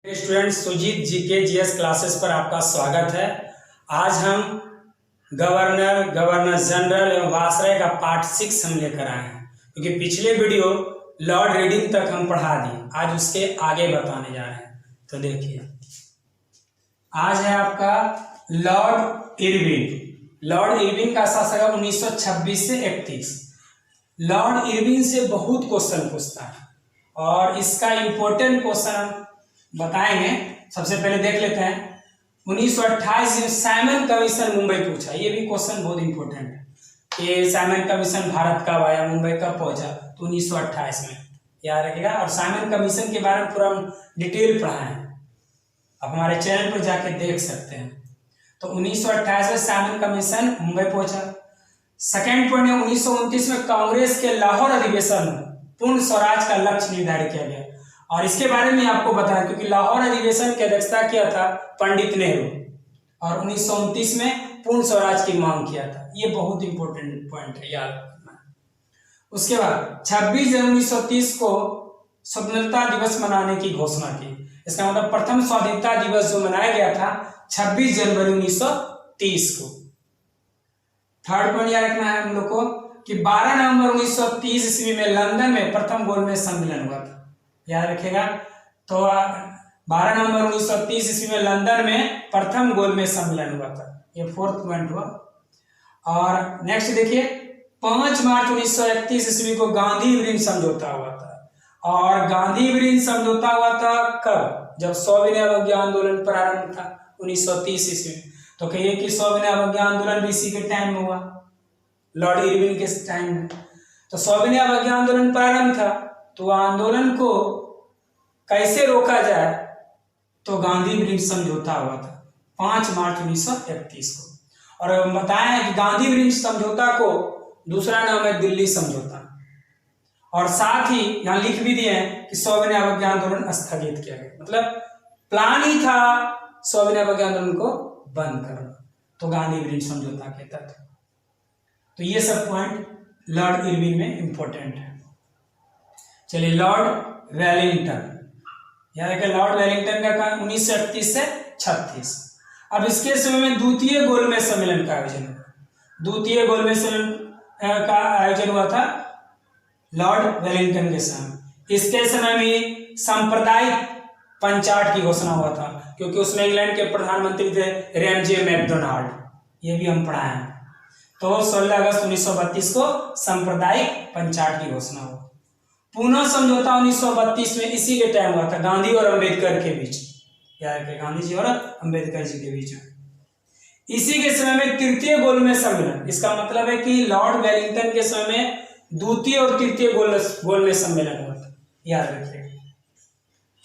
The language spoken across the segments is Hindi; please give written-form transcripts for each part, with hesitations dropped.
Student Sujit GK GS classes पर आपका स्वागत है। आज हम गवर्नर जनरल एवं वायसराय का पार्ट 6 हम लेकर आए हैं, क्योंकि पिछले वीडियो लॉर्ड रीडिंग तक हम पढ़ा दिए। आज उसके आगे बताने जा रहे हैं। तो देखिए, आज है आपका लॉर्ड इरविन। लॉर्ड इरविन का शासन 1926 से 31। लॉर्ड इरविन से बहुत क्वेश्चन पूछता है और इसका इंपॉर्टेंट क्वेश्चन बताएंगे। सबसे पहले देख लेते हैं 1928 में साइमन कमीशन मुंबई पूछा। ये भी क्वेश्चन बहुत इंपॉर्टेंट है कि साइमन कमीशन भारत कब आया, मुंबई कब पहुंचा। तो 1928 में याद रखिएगा। और साइमन कमीशन के बारे में पूरा डिटेल पढ़ा है, आप हमारे चैनल पर जाके देख सकते हैं। तो 1928 में साइमन कमीशन मुंबई पहुंचा। सेकेंड पॉइंट है 1929 में कांग्रेस के लाहौर अधिवेशन में पूर्ण स्वराज का लक्ष्य निर्धारित किया गया। और इसके बारे में आपको बताया, क्योंकि लाहौर अधिवेशन की अध्यक्षता किया था पंडित नेहरू और 1929 में पूर्ण स्वराज की मांग किया था। ये बहुत इंपॉर्टेंट पॉइंट है, याद रखना। उसके बाद 26 जनवरी 1930 को स्वतंत्रता दिवस मनाने की घोषणा की। इसका मतलब प्रथम स्वाधीनता दिवस जो मनाया गया था 26 जनवरी 1930 को। थर्ड पॉइंट याद रखना है हम लोग को कि 12 नवंबर 1930 ईस्वी में लंदन में प्रथम गोलमेज सम्मेलन हुआ था, याद रखेगा। तो 12 नवंबर 1930 ईस्वी में लंदन में प्रथम गोलमेज सम्मेलन हुआ था। ये फोर्थ पॉइंट हुआ। और नेक्स्ट देखिए, 5 मार्च 1931 ईस्वी को गांधी ब्रिज समझौता हुआ था। और गांधी ब्रिज समझौता हुआ था कब? जब सविनय अवज्ञा आंदोलन प्रारंभ था 1930 ईस्वी में। तो कहिए कि सविनय अवज्ञा आंदोलन भी इसी के टाइम में हुआ, लॉर्ड इरविन के टाइम में। तो सविनय अवज्ञा आंदोलन प्रारंभ था, तो आंदोलन को कैसे रोका जाए, तो गांधी ब्रिज समझौता हुआ था 5 मार्च 1931 को। और बताएं कि गांधी ब्रिज समझौता को दूसरा नाम है दिल्ली समझौता। और साथ ही यहां लिख भी दिए हैं कि सविनय अवज्ञा आंदोलन स्थगित किया गया। मतलब प्लान ही था सविनय अवज्ञा आंदोलन को बंद करना, तो गांधी ब्रिज समझौता के तहत। तो ये सब पॉइंट लॉर्ड इरविन में इंपॉर्टेंट है। चलिए, लॉर्ड वेलिंगटन, याद रखिए। लॉर्ड वेलिंगटन का 1938 से 36। अब इसके समय में द्वितीय गोलमेज सम्मेलन का आयोजन हुआ। द्वितीय गोलमेज सम्मेलन का आयोजन हुआ था लॉर्ड वेलिंगटन के समय। इसके समय में सांप्रदायिक पंचायत की घोषणा हुआ था, क्योंकि उसमें इंग्लैंड के प्रधानमंत्री थे रैमजे मैकडोनाल्ड। ये भी हम पढ़ाए हैं। तो 16 अगस्त 1932 को सांप्रदायिक पंचायत की घोषणा हुआ। पुनः समझौता 1932 में इसी के टाइम हुआ था, गांधी और अंबेडकर के बीच, याद रखिए, गांधी जी और अंबेडकर जी के बीच में। इसी के समय में तृतीय गोलमेज सम्मेलन। इसका मतलब है कि लॉर्ड वेलिंगटन के समय में द्वितीय और तृतीय गोलमेज सम्मेलन हुआ था, याद रखिए।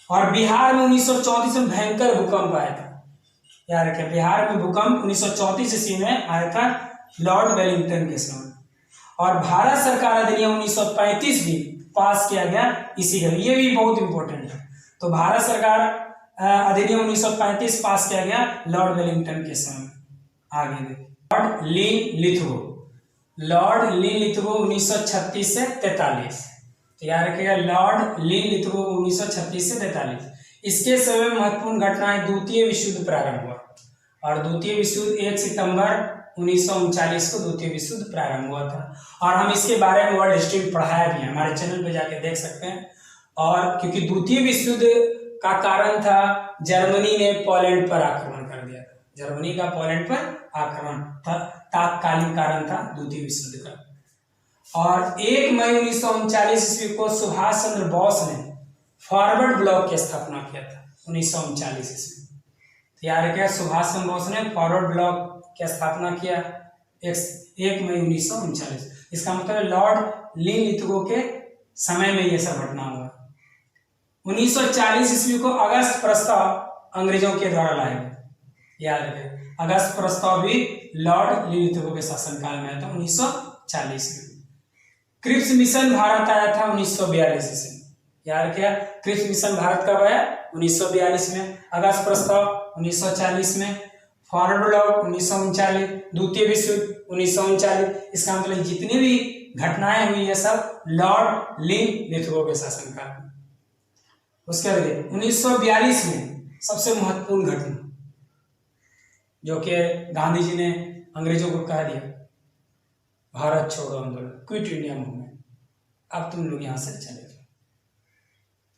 और बिहार में 1934 में भयंकर भूकंप आया था, याद रखिए। बिहार में भूकंप 1934 ईस्वी में आया था लॉर्ड वेलिंगटन के समय। और भारत सरकार अधिनियम 1935 भी पास किया गया इसी का। ये भी बहुत इंपॉर्टेंट है। तो भारत सरकार अधिनियम 1935 पास किया गया लॉर्ड वेलिंगटन के समय। आगे देखिए, लॉर्ड लीन लिथगो। लॉर्ड लीन लिथगो 1936 से 43। तो याद रखिएगा, लॉर्ड लीन लिथगो 1936 से 43। इसके समय में महत्वपूर्ण घटनाएं, द्वितीय विश्व युद्ध प्रारंभ हुआ। और द्वितीय विश्व युद्ध 1 सितंबर 1939 को द्वितीय विश्व युद्ध प्रारंभ हुआ था। और हम इसके बारे में वर्ल्ड हिस्ट्री में पढ़ाया भी है, हमारे चैनल पे जाके देख सकते हैं। और क्योंकि द्वितीय विश्व युद्ध का कारण था जर्मनी ने पोलैंड पर आक्रमण कर दिया था। जर्मनी का पोलैंड पर आक्रमण था, तात्कालिक कारण था द्वितीय विश्व युद्ध का। और 1 मई 1939 ईस्वी को सुभाष चंद्र बोस ने फॉरवर्ड ब्लॉक की स्थापना किया था 1939 ईस्वी। याद रखिए, सुभाष चंद्र बोस ने फॉरवर्ड ब्लॉक की स्थापना किया 1 मई 1939। इसका मतलब लॉर्ड लीन लिथगो के समय में यह सब घटना हुआ। 1940 ईस्वी को अगस्त प्रस्ताव अंग्रेजों के द्वारा लाया गया, याद रखें। अगस्त प्रस्ताव भी लॉर्ड लीन लिथगो के शासनकाल में आया था 1940 में। क्रिप्स मिशन भारत आया था 1942 ईस्वी। याद रखिए, क्रिप्स मिशन भारत कब आया? 1942 में। अगस्त प्रस्ताव 1940 में। Forward block 1939। द्वितीय विश्व युद्ध 1939। इसका मतलब जितनी भी घटनाएं हुई ये सब लॉर्ड लीन लिथगो के शासनकाल में। उसके बाद 1942 में सबसे महत्वपूर्ण घटना जो कि गांधी जी ने अंग्रेजों को कह दिया, भारत छोड़ो आंदोलन, क्विट इंडिया मूवमेंट, अब तुम लोग यहाँ से चले जाओ।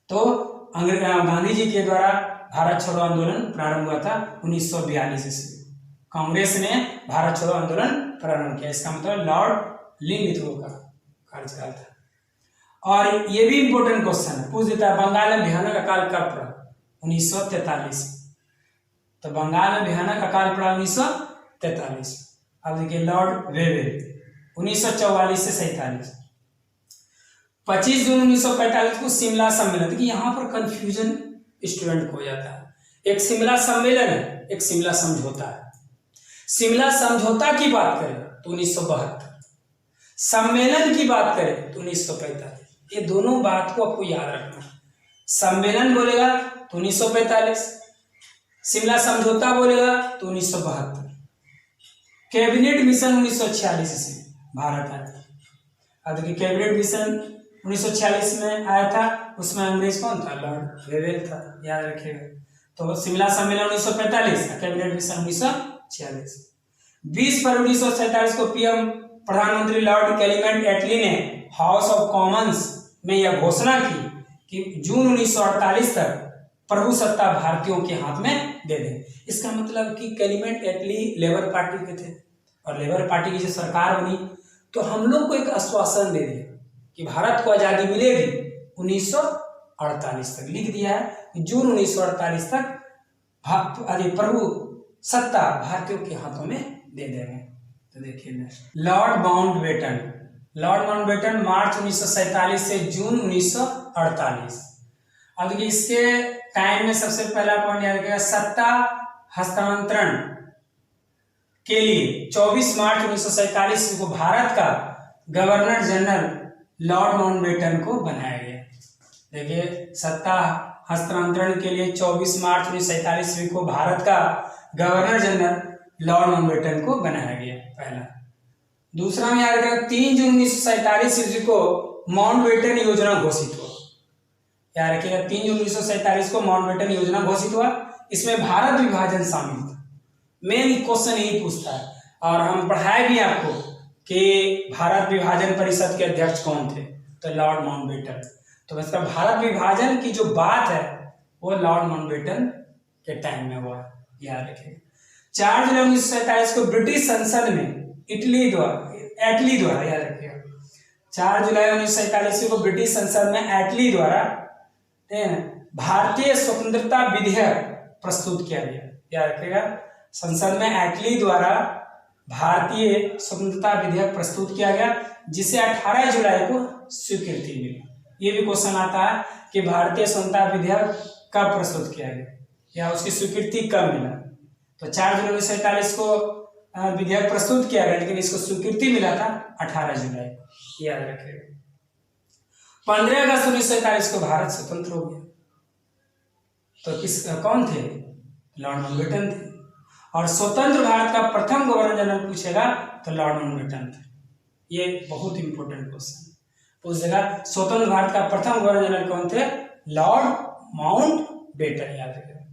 तो गांधी जी के द्वारा भारत छोड़ो आंदोलन प्रारंभ हुआ था 1942 ईस्वी। कांग्रेस ने भारत छोड़ो आंदोलन प्रारंभ किया, इसका मतलब लॉर्ड लिंगथ्रो का कार्यकाल था। और ये भी इंपॉर्टेंट क्वेश्चन है, पूछ देता है बंगाल में भयानक अकाल कब पड़ा? 1943। तो बंगाल में भयानक अकाल पड़ा 1943। अब देखिए लॉर्ड वेवेल 1944 से 47। 25 जून 1945 को शिमला सम्मेलन। देखिए यहाँ पर कंफ्यूजन स्टूडेंट को हो जाता है, एक शिमला सम्मेलन है, एक शिमला समझौता है। शिमला समझौता की बात करें तो 1972, सम्मेलन की बात करें तो 1945। ये दोनों बात को आपको याद रखना है। सम्मेलन बोलेगा तो 1945, शिमला समझौता बोलेगा तो 1972। कैबिनेट मिशन 1946 से भारत आया था। अब देखिए कैबिनेट मिशन 1946 में आया था, उसमें अंग्रेज कौन था? लॉर्ड वेवेल था, याद रखिएगा। तो शिमला सम्मेलन 1945, कैबिनेट मिशन 1946। 20 फरवरी 1947 को पीएम प्रधानमंत्री लॉर्ड क्लेमेंट एटली ने हाउस ऑफ कॉमन्स में यह घोषणा की कि जून 1948 तक प्रभु सत्ता भारतीयों के हाथ में दे दें। इसका मतलब कि क्लेमेंट एटली लेबर पार्टी के थे और लेबर पार्टी की जो सरकार बनी तो हम लोग को एक आश्वासन दे दिया कि भारत को आजादी मिलेगी 1948 तक। लिख दिया है कि जून 1948 तक प्रभु सत्ता भारतीयों के हाथों में दे देंगे। तो देखिए लॉर्ड माउंटबेटन, लॉर्ड माउंटबेटन मार्च 1947 से जून 1948। अब देखिए इसके टाइम में सबसे पहला पॉइंट याद रखिएगा, सत्ता हस्तांतरण के लिए 24 मार्च 1947 को भारत का गवर्नर जनरल लॉर्ड माउंटबेटन को बनाया गया। देखिए सत्ता हस्तांतरण के लिए 24 मार्च 1947 को भारत का गवर्नर जनरल लॉर्ड माउंटबेटन को बनाया गया, पहला। दूसरा में याद रखिएगा 3 जून 1947 ईस्वी को माउंटबेटन योजना घोषित हुआ। याद रखिएगा 3 जून 1947 को माउंटबेटन योजना घोषित हुआ। इसमें भारत विभाजन शामिल था। मेन क्वेश्चन यही पूछता है और हम पढ़ाए भी आपको कि भारत विभाजन परिषद के अध्यक्ष कौन थे? तो लॉर्ड माउंटबेटन। तो इसका भारत विभाजन की जो बात है वो लॉर्ड माउंटबेटन के टाइम में हुआ, याद रखिएगा। 4 जुलाई 1947 को ब्रिटिश संसद में एटली द्वारा याद रखिएगा 4 जुलाई 1947 को ब्रिटिश संसद में एटली द्वारा भारतीय स्वतंत्रता विधेयक प्रस्तुत किया गया। याद रखिएगा संसद में एटली द्वारा भारतीय स्वतंत्रता विधेयक प्रस्तुत किया गया, जिसे 18 जुलाई को स्वीकृति मिली। ये भी क्वेश्चन आता है कि भारतीय स्वतंत्रता विधेयक कब प्रस्तुत किया गया या उसकी स्वीकृति कब मिला? तो 4 जुलाई 1947 को विधेयक प्रस्तुत किया गया, लेकिन इसको स्वीकृति मिला था 18 जुलाई, याद रखिएगा। 15 अगस्त 1947 को भारत स्वतंत्र हो गया। तो कौन थे? लॉर्ड माउंटबेटन थे। और स्वतंत्र भारत का प्रथम गवर्नर जनरल पूछेगा तो लॉर्ड माउंटबेटन थे। ये बहुत इंपॉर्टेंट क्वेश्चन पूछेगा, स्वतंत्र भारत का प्रथम गवर्नर जनरल कौन थे? लॉर्ड माउंटबेटन, याद रखिएगा।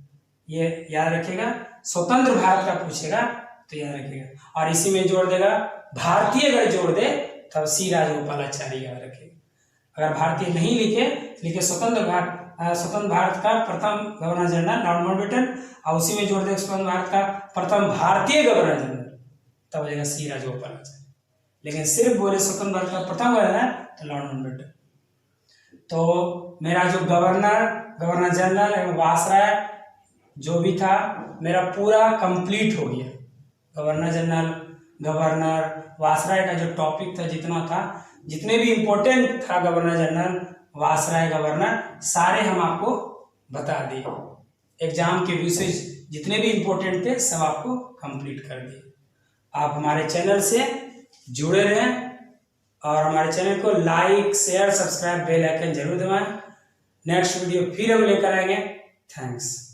ये याद रखिएगा, स्वतंत्र भारत का पूछेगा तो याद रखिएगा। और इसी में जोड़ देगा भारतीय, अगर जोड़ दे तब सी राजगोपालाचारी, याद रखिएगा। अगर भारतीय नहीं लिखे स्वतंत्र भारत का प्रथम गवर्नर जनरल लॉर्ड माउंटबेटन, और उसी में जोड़ दे स्वतंत्र भारत का प्रथम भारतीय गवर्नर जनरल, तब हो जाएगा सी राजगोपालाचारी। लेकिन सिर्फ बोले स्वतंत्र भारत का प्रथम गवर्नर तो लॉर्ड माउंटबेटन। तो मेरा जो गवर्नर जनरल एवं वायसराय जो भी था मेरा पूरा कंप्लीट हो गया। गवर्नर जनरल, गवर्नर, वायसराय का जो टॉपिक था, जितने भी इंपॉर्टेंट था गवर्नर जनरल, वायसराय, गवर्नर, सारे हम आपको बता दिए। एग्जाम के विषय जितने भी इंपॉर्टेंट थे सब आपको कंप्लीट कर दिए। आप हमारे चैनल से जुड़े रहें और हमारे चैनल को like, share, subscribe, bell icon जरूर दबाएं। नेक्स्ट वीडियो फिर हम लेकर आएंगे। थैंक्स।